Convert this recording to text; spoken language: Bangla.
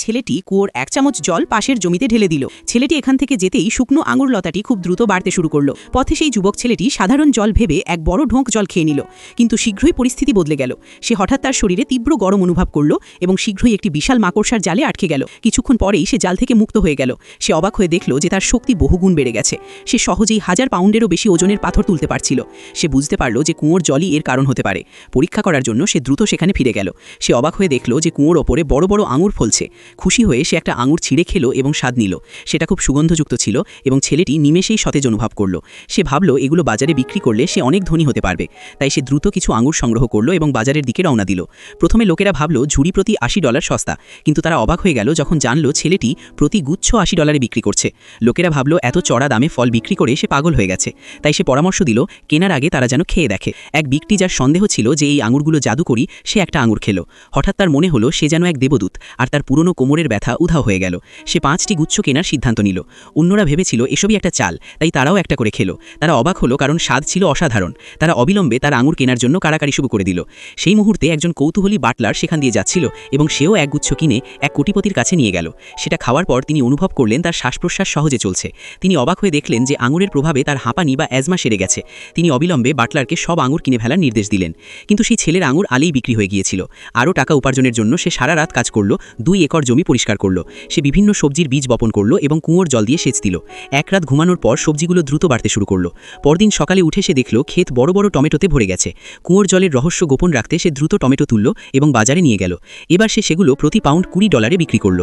ছেলেটি কুয়োর 1 চামচ জল পাশের জমিতে ঢেলে দিল। ছেলেটি এখান থেকে যেতেই শুকনো আঙুর লতাটি খুব দ্রুত বাড়তে শুরু করলো। পথে সেই যুবক ছেলেটি সাধারণ জল ভেবে এক বড় ঢোক জল খেয়ে নিল, কিন্তু শীঘ্রই পরিস্থিতি বদলে গেল। সে হঠাৎ তার শরীরে তীব্র গরম অনুভব করল এবং শীঘ্রই একটি বিশাল মাকড়সার জালে আটকে গেল। কিছুক্ষণ পরেই সে জাল থেকে মুক্ত হয়ে গেল। সে অবাক হয়ে দেখল যে তার শক্তি বহুগুণ বেড়ে গেছে। সে সহজেই 1000 পাউন্ডেরও বেশি ওজনের পাথর তুলতে পারছিল। সে বুঝতে পারল যে কুয়োর জলই এর কারণ হতে পারে। পরীক্ষা করার জন্য সে দ্রুত সেখানে ফিরে গেল। সে অবাক হয়ে দেখল যে কুয়োর ওপরে বড় বড় আঙুর ফলছে। খুশি হয়ে সে একটা আঙুর ছিঁড়ে খেল এবং স্বাদ নিল। সেটা খুব সুগন্ধযুক্ত ছিল এবং ছেলেটি নিমেষেই সতেজ অনুভব করল। সে ভাবল এগুলো বাজারে বিক্রি করলে সে অনেক ধনী হতে পারবে। তাই সে দ্রুত কিছু আঙুর সংগ্রহ করল এবং বাজারের দিকে রওনা দিল। প্রথমে লোকেরা ভাবল ঝুড়ি প্রতি $80 সস্তা, কিন্তু তারা অবাক হয়ে গেল যখন জানল ছেলেটি প্রতি গুচ্ছ $80 বিক্রি করছে। লোকেরা ভাবল এত চড়া দামে ফল বিক্রি করে সে পাগল হয়ে গেছে। তাই সে পরামর্শ দিল কেনার আগে তারা যেন খেয়ে দেখে। এক ব্যক্তি যার সন্দেহ ছিল যে এই আঙুরগুলো জাদুকরি, সে একটা আঙুর খেল। হঠাৎ তার মনে হলো সে যেন এক দেবদূত, আর তার পুরনো কোমরের ব্যথা উধাও হয়ে গেল। সে 5টি গুচ্ছ কেনার সিদ্ধান্ত নিল। অন্যরা ভেবেছিল এসবই একটা চাল, তাই তারাও একটা করে খেল। তারা অবাক হলো কারণ স্বাদ ছিল অসাধারণ। তারা অবিলম্বে তার আঙুর কেনার জন্য কাড়াকাড়ি শুরু করে দিল। সেই মুহূর্তে একজন কৌতূহলী বাটলার সেখান দিয়ে যাচ্ছিল এবং সেও এক গুচ্ছ কিনে এক কোটিপতির কাছে নিয়ে গেল। সেটা খাওয়ার পর তিনি অনুভব করলেন তার শ্বাসপ্রশ্বাস সহজে চলছে। তিনি অবাক হয়ে দেখলেন যে আঙুরের প্রভাবে তার হাঁপানি বা অ্যাজমা সেরে গেছে। তিনি অবিলম্বে বাটলারকে সব আঙুর কিনে ফেলার নির্দেশ দিলেন। কিন্তু সেই ছেলের আঙুর আলেই বিক্রি হয়ে গিয়েছিল। আরও টাকা উপার্জনের জন্য সে সারা রাত কাজ করল, 2 একর জমি পরিষ্কার করল। সে বিভিন্ন সবজির বীজ বপন করল এবং কুয়োর জল দিয়ে সেচ দিল। এক রাত ঘুমানোর পর সবজিগুলো দ্রুত বাড়তে শুরু করল। পরদিন সকালে উঠে সে দেখল ক্ষেত বড় বড় টমেটোতে ভরে গেছে। কুয়োর জলের রহস্য গোপন রাখতে সে দ্রুত টমেটো তুলল এবং বাজারে নিয়ে গেল। এবার সে সেগুলো প্রতি পাউন্ড $20 বিক্রি করল।